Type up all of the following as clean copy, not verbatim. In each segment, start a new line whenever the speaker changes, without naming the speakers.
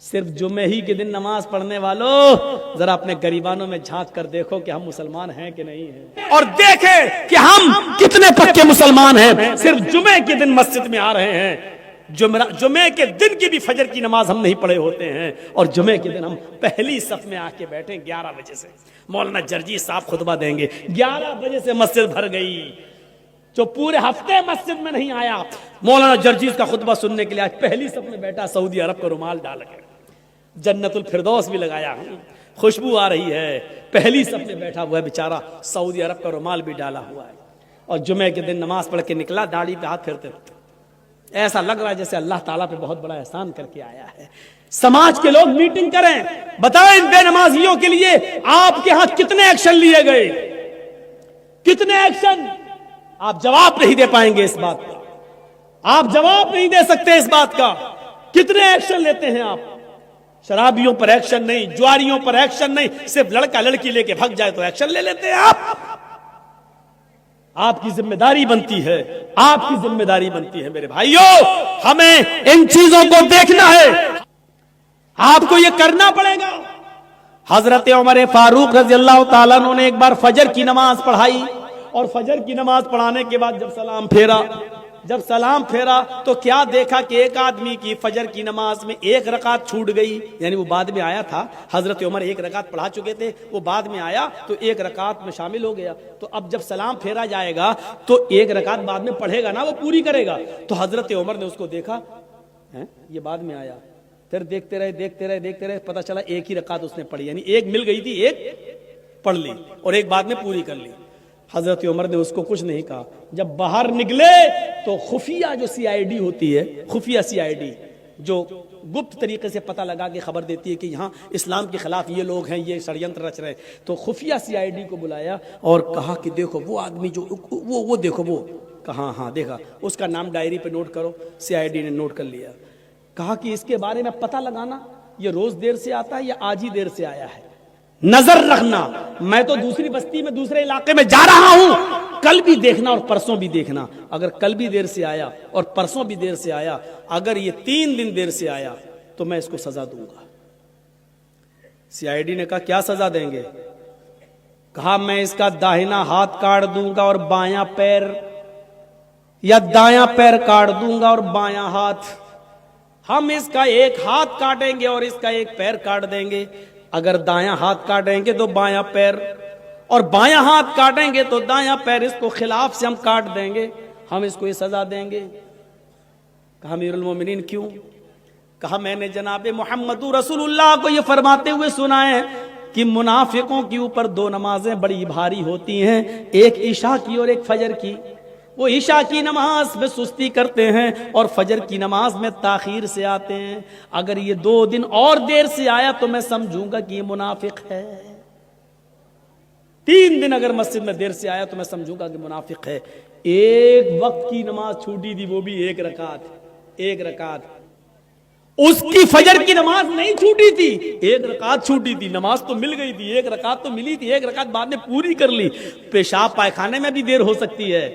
صرف جمعے ہی کے دن نماز پڑھنے والوں ذرا اپنے گریبانوں میں جھانک کر دیکھو کہ ہم مسلمان ہیں کہ نہیں ہیں، اور دیکھیں کہ ہم کتنے پکے مسلمان ہیں۔ صرف جمعے کے دن مسجد میں آ رہے ہیں، جمعے کے دن کی بھی فجر کی نماز ہم نہیں پڑھے ہوتے ہیں، اور جمعے کے دن ہم پہلی صف میں آ کے بیٹھیں 11 بجے سے۔ مولانا جرجیس صاحب خطبہ دیں گے، 11 بجے سے مسجد بھر گئی۔ جو پورے ہفتے مسجد میں نہیں آیا، مولانا جرجیس کا خطبہ سننے کے لیے آج پہلی صف میں بیٹھا، سعودی عرب کا رومال ڈال کے، جنت الفردوس بھی لگایا، خوشبو آ رہی ہے، پہلی صف میں بیٹھا ہوا ہے بیچارہ، سعودی عرب کا رومال بھی ڈالا ہوا ہے، اور جمعے کے دن نماز پڑھ کے نکلا، داڑھی پہ ہاتھ پھیرتے ایسا لگ رہا ہے جیسے اللہ تعالیٰ پہ بہت بڑا احسان کر کے آیا ہے۔ سماج کے لوگ میٹنگ کریں، بتائیں ان بے نمازیوں کے لیے آپ کے ہاں کتنے ایکشن لیے گئے، کتنے ایکشن؟ آپ جواب نہیں دے پائیں گے اس بات کا، آپ جواب نہیں دے سکتے اس بات کا۔ کتنے ایکشن لیتے ہیں آپ؟ شرابیوں پر ایکشن نہیں، جواریوں پر ایکشن نہیں، صرف لڑکا لڑکی لے کے بھگ جائے تو ایکشن لے لیتے ہیں آپ۔ آپ کی ذمہ داری بنتی ہے، آپ کی ذمہ داری بنتی ہے میرے بھائیوں، ہمیں ان چیزوں کو دیکھنا ہے، آپ کو یہ کرنا پڑے گا۔ حضرت عمر فاروق رضی اللہ تعالیٰ عنہ نے ایک بار فجر کی نماز پڑھائی، اور فجر کی نماز پڑھانے کے بعد جب سلام پھیرا تو کیا دیکھا کہ ایک آدمی کی فجر کی نماز میں ایک رکعت چھوٹ گئی، یعنی وہ بعد میں آیا تھا، حضرت عمر ایک رکعت پڑھا چکے تھے، وہ بعد میں آیا تو ایک رکعت میں شامل ہو گیا، تو اب جب سلام پھیرا جائے گا تو ایک رکعت بعد میں پڑھے گا نا، وہ پوری کرے گا۔ تو حضرت عمر نے اس کو دیکھا، یہ بعد میں آیا، پھر دیکھتے رہے، پتہ چلا ایک ہی رکعت اس نے پڑھی، یعنی ایک مل گئی تھی، ایک پڑھ لی اور ایک بعد میں پوری کر لی۔ حضرت عمر نے اس کو کچھ نہیں کہا۔ جب باہر نکلے تو خفیہ جو سی آئی ڈی ہوتی ہے، خفیہ سی آئی ڈی جو گپت طریقے سے پتہ لگا کے خبر دیتی ہے کہ یہاں اسلام کے خلاف یہ لوگ ہیں، یہ ષڑینتر رچ رہے ہیں، تو خفیہ سی آئی ڈی کو بلایا اور کہا کہ دیکھو وہ آدمی جو وہ دیکھو، وہ کہا ہاں دیکھا، اس کا نام ڈائری پہ نوٹ کرو۔ سی آئی ڈی نے نوٹ کر لیا، کہا کہ اس کے بارے میں پتہ لگانا یہ روز دیر سے آتا ہے یا آج ہی دیر سے آیا ہے، نظر رکھنا، میں تو دوسری بستی میں دوسرے علاقے میں جا رہا ہوں، کل بھی دیکھنا اور پرسوں بھی دیکھنا، اگر کل بھی دیر سے آیا اور پرسوں بھی دیر سے آیا، اگر یہ 3 دن دیر سے آیا تو میں اس کو سزا دوں گا۔ سی آئی ڈی نے کہا کیا سزا دیں گے؟ کہا میں اس کا داہنا ہاتھ کاٹ دوں گا اور بایاں پیر، یا دایاں پیر کاٹ دوں گا اور بایاں ہاتھ، ہم اس کا ایک ہاتھ کاٹیں گے اور اس کا ایک پیر کاٹ دیں گے، اگر دایاں ہاتھ کاٹیں گے تو بایاں پیر، اور بایاں ہاتھ کاٹیں گے تو دایاں پیر، اس کو خلاف سے ہم کاٹ دیں گے، ہم اس کو یہ سزا دیں گے۔ کہا امیر المومنین کیوں؟ کہا میں نے جناب محمد رسول اللہ کو یہ فرماتے ہوئے سنا ہے کہ منافقوں کے اوپر 2 نمازیں بڑی بھاری ہوتی ہیں، ایک عشاء کی اور ایک فجر کی۔ وہ عشاء کی نماز میں سستی کرتے ہیں اور فجر کی نماز میں تاخیر سے آتے ہیں، اگر یہ 2 دن اور دیر سے آیا تو میں سمجھوں گا کہ یہ منافق ہے، 3 دن اگر مسجد میں دیر سے آیا تو میں سمجھوں گا کہ منافق ہے۔ ایک وقت کی نماز چھوٹی تھی، وہ بھی ایک رکعت، اس کی فجر کی نماز نہیں چھوٹی تھی، ایک رکعت چھوٹی تھی، نماز تو مل گئی تھی، ایک رکعت تو ملی تھی، ایک رکعت بعد میں پوری کر لی۔ پیشاب پائخانے میں بھی دیر ہو سکتی ہے،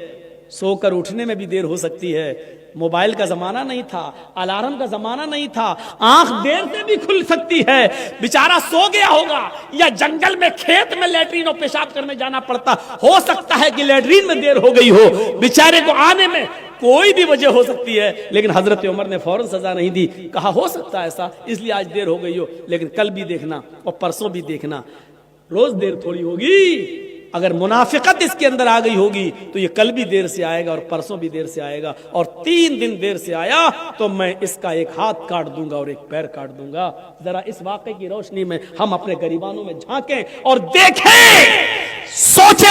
سو کر اٹھنے میں بھی دیر ہو سکتی ہے، موبائل کا زمانہ نہیں تھا، الارم کا زمانہ نہیں تھا، آنکھ دیر سے بھی کھل سکتی ہے، بیچارہ سو گیا ہوگا یا جنگل میں کھیت میں لیٹرین اور پیشاب کرنے جانا پڑتا، ہو سکتا ہے کہ لیٹرین میں دیر ہو گئی ہو، بیچارے کو آنے میں کوئی بھی وجہ ہو سکتی ہے، لیکن حضرت عمر نے فوراً سزا نہیں دی، کہا ہو سکتا ہے ایسا، اس لیے آج دیر ہو گئی ہو، لیکن کل بھی دیکھنا اور پرسوں بھی دیکھنا، روز دیر تھوڑی ہوگی۔ اگر منافقت اس کے اندر آ گئی ہوگی تو یہ کل بھی دیر سے آئے گا اور پرسوں بھی دیر سے آئے گا، اور 3 دن دیر سے آیا تو میں اس کا ایک ہاتھ کاٹ دوں گا اور ایک پیر کاٹ دوں گا۔ ذرا اس واقعے کی روشنی میں ہم اپنے گریبانوں میں جھانکیں اور دیکھیں، سوچیں۔